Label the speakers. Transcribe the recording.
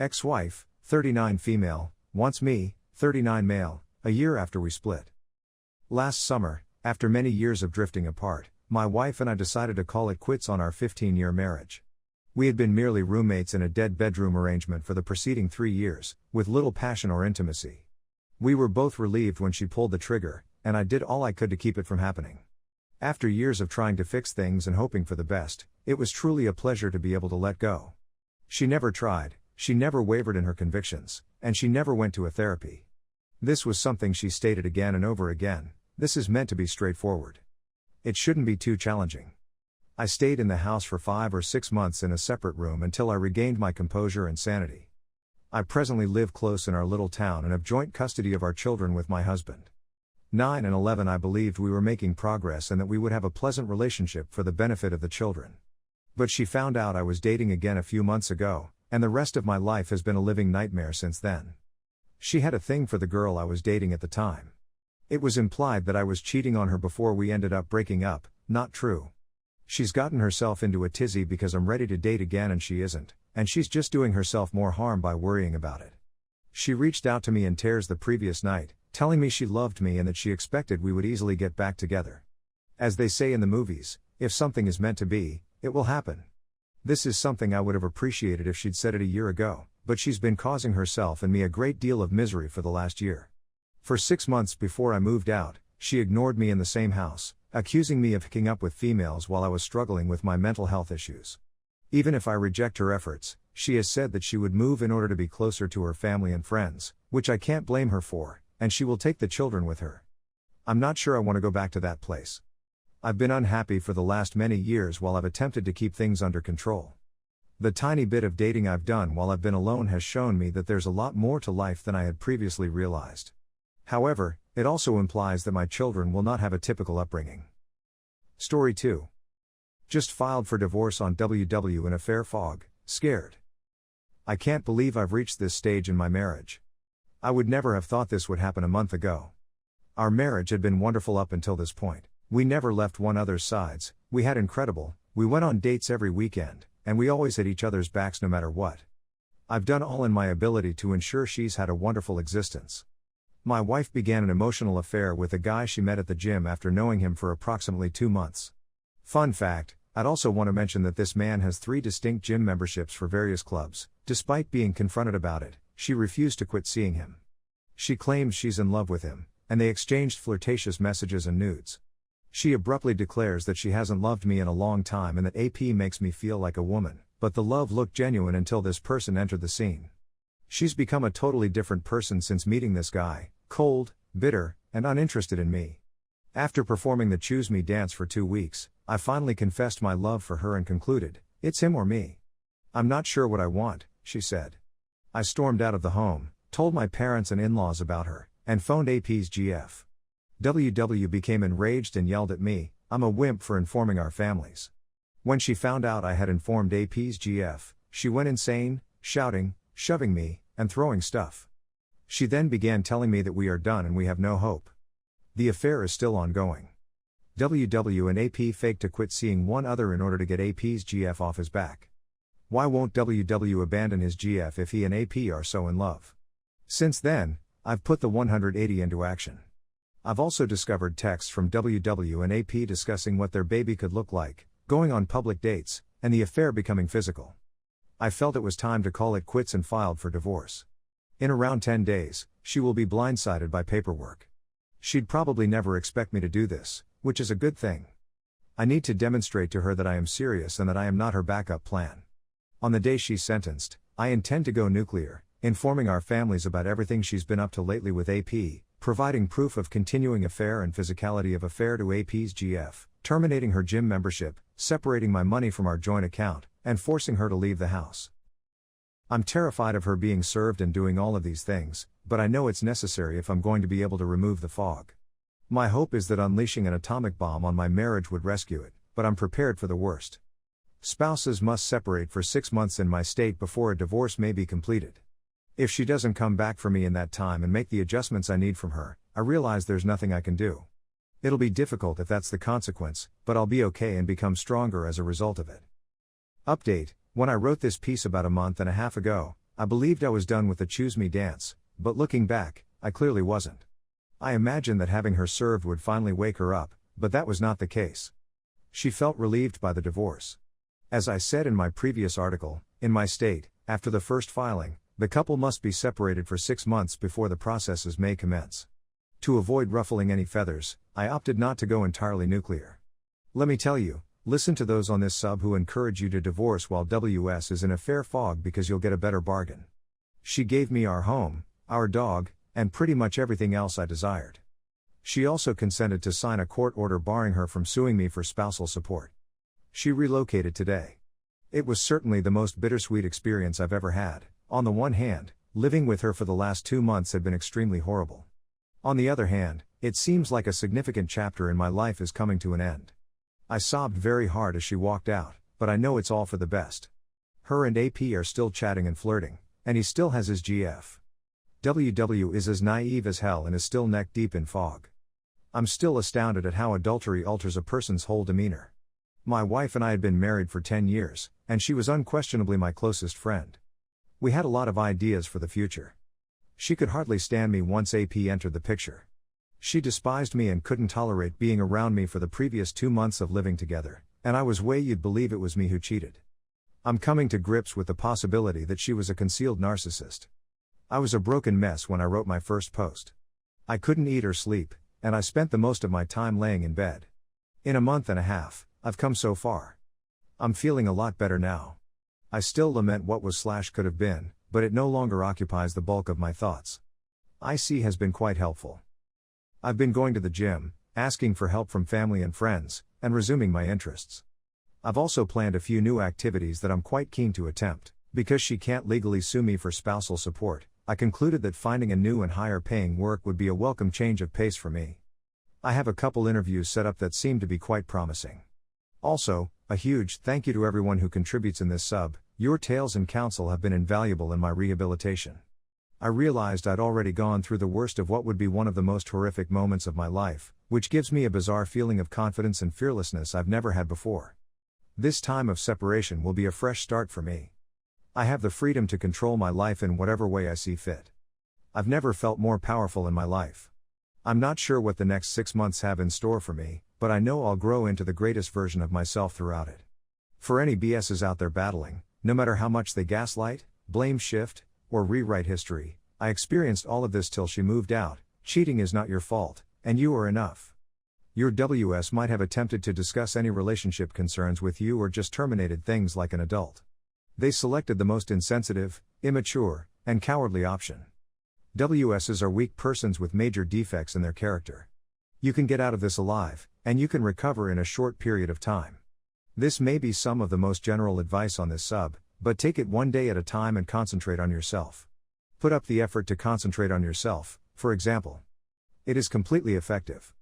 Speaker 1: Ex-wife, 39 female, wants me, 39 male, a year after we split. Last summer, after many years of drifting apart, my wife and I decided to call it quits on our 15-year marriage. We had been merely roommates in a dead bedroom arrangement for the preceding 3 years, with little passion or intimacy. We were both relieved when she pulled the trigger, and I did all I could to keep it from happening. After years of trying to fix things and hoping for the best, it was truly a pleasure to be able to let go. She never tried, she never wavered in her convictions, and she never went to a therapy. This was something she stated again and over again: this is meant to be straightforward. It shouldn't be too challenging. I stayed in the house for 5 or 6 months in a separate room until I regained my composure and sanity. I presently live close in our little town and have joint custody of our children with my husband. 9 and 11 I believed we were making progress and that we would have a pleasant relationship for the benefit of the children. But she found out I was dating again a few months ago, and the rest of my life has been a living nightmare since then. She had a thing for the girl I was dating at the time. It was implied that I was cheating on her before we ended up breaking up. Not true. She's gotten herself into a tizzy because I'm ready to date again and she isn't, and she's just doing herself more harm by worrying about it. She reached out to me in tears the previous night, telling me she loved me and that she expected we would easily get back together. As they say in the movies, if something is meant to be, it will happen. This is something I would have appreciated if she'd said it a year ago, but she's been causing herself and me a great deal of misery for the last year. For 6 months before I moved out, she ignored me in the same house, accusing me of hooking up with females while I was struggling with my mental health issues. Even if I reject her efforts, she has said that she would move in order to be closer to her family and friends, which I can't blame her for, and she will take the children with her. I'm not sure I want to go back to that place. I've been unhappy for the last many years while I've attempted to keep things under control. The tiny bit of dating I've done while I've been alone has shown me that there's a lot more to life than I had previously realized. However, it also implies that my children will not have a typical upbringing. Story 2. Just filed for divorce on WW in affair fog, scared. I can't believe I've reached this stage in my marriage. I would never have thought this would happen a month ago. Our marriage had been wonderful up until this point. We never left one another's sides, we had incredible, we went on dates every weekend, and we always had each other's backs no matter what. I've done all in my ability to ensure she's had a wonderful existence. My wife began an emotional affair with a guy she met at the gym after knowing him for approximately 2 months. Fun fact, I'd also want to mention that this man has 3 distinct gym memberships for various clubs. Despite being confronted about it, she refused to quit seeing him. She claims she's in love with him, and they exchanged flirtatious messages and nudes. She abruptly declares that she hasn't loved me in a long time and that AP makes me feel like a woman, but the love looked genuine until this person entered the scene. She's become a totally different person since meeting this guy, cold, bitter, and uninterested in me. After performing the Choose Me dance for 2 weeks, I finally confessed my love for her and concluded, it's him or me. I'm not sure what I want, she said. I stormed out of the home, told my parents and in-laws about her, and phoned AP's GF. WW became enraged and yelled at me, I'm a wimp for informing our families. When she found out I had informed AP's GF, she went insane, shouting, shoving me, and throwing stuff. She then began telling me that we are done and we have no hope. The affair is still ongoing. WW and AP faked to quit seeing one other in order to get AP's GF off his back. Why won't WW abandon his GF if he and AP are so in love? Since then, I've put the 180 into action. I've also discovered texts from WW and AP discussing what their baby could look like, going on public dates, and the affair becoming physical. I felt it was time to call it quits and filed for divorce. In around 10 days, she will be blindsided by paperwork. She'd probably never expect me to do this, which is a good thing. I need to demonstrate to her that I am serious and that I am not her backup plan. On the day she's sentenced, I intend to go nuclear, informing our families about everything she's been up to lately with AP, providing proof of continuing affair and physicality of affair to AP's GF, terminating her gym membership, separating my money from our joint account, and forcing her to leave the house. I'm terrified of her being served and doing all of these things, but I know it's necessary if I'm going to be able to remove the fog. My hope is that unleashing an atomic bomb on my marriage would rescue it, but I'm prepared for the worst. Spouses must separate for 6 months in my state before a divorce may be completed. If she doesn't come back for me in that time and make the adjustments I need from her, I realize there's nothing I can do. It'll be difficult if that's the consequence, but I'll be okay and become stronger as a result of it. Update: when I wrote this piece about a month and a half ago, I believed I was done with the choose me dance, but looking back, I clearly wasn't. I imagined that having her served would finally wake her up, but that was not the case. She felt relieved by the divorce. As I said in my previous article, in my state, after the first filing, the couple must be separated for 6 months before the processes may commence. To avoid ruffling any feathers, I opted not to go entirely nuclear. Let me tell you, listen to those on this sub who encourage you to divorce while WS is in a fair fog because you'll get a better bargain. She gave me our home, our dog, and pretty much everything else I desired. She also consented to sign a court order barring her from suing me for spousal support. She relocated today. It was certainly the most bittersweet experience I've ever had. On the one hand, living with her for the last 2 months had been extremely horrible. On the other hand, it seems like a significant chapter in my life is coming to an end. I sobbed very hard as she walked out, but I know it's all for the best. Her and AP are still chatting and flirting, and he still has his GF. WW is as naive as hell and is still neck deep in fog. I'm still astounded at how adultery alters a person's whole demeanor. My wife and I had been married for 10 years, and she was unquestionably my closest friend. We had a lot of ideas for the future. She could hardly stand me once AP entered the picture. She despised me and couldn't tolerate being around me for the previous 2 months of living together, and I was way you'd believe it was me who cheated. I'm coming to grips with the possibility that she was a concealed narcissist. I was a broken mess when I wrote my first post. I couldn't eat or sleep, and I spent the most of my time laying in bed. In a month and a half, I've come so far. I'm feeling a lot better now. I still lament what was / could have been, but it no longer occupies the bulk of my thoughts. IC has been quite helpful. I've been going to the gym, asking for help from family and friends, and resuming my interests. I've also planned a few new activities that I'm quite keen to attempt. Because she can't legally sue me for spousal support, I concluded that finding a new and higher paying work would be a welcome change of pace for me. I have a couple interviews set up that seem to be quite promising. Also, a huge thank you to everyone who contributes in this sub. Your tales and counsel have been invaluable in my rehabilitation. I realized I'd already gone through the worst of what would be one of the most horrific moments of my life, which gives me a bizarre feeling of confidence and fearlessness I've never had before. This time of separation will be a fresh start for me. I have the freedom to control my life in whatever way I see fit. I've never felt more powerful in my life. I'm not sure what the next 6 months have in store for me, but I know I'll grow into the greatest version of myself throughout it. For any BSs out there battling, no matter how much they gaslight, blame shift, or rewrite history, I experienced all of this till she moved out. Cheating is not your fault, and you are enough. Your WS might have attempted to discuss any relationship concerns with you or just terminated things like an adult. They selected the most insensitive, immature, and cowardly option. WSs are weak persons with major defects in their character. You can get out of this alive, and you can recover in a short period of time. This may be some of the most general advice on this sub, but take it one day at a time and concentrate on yourself. Put up the effort to concentrate on yourself, for example. It is completely effective.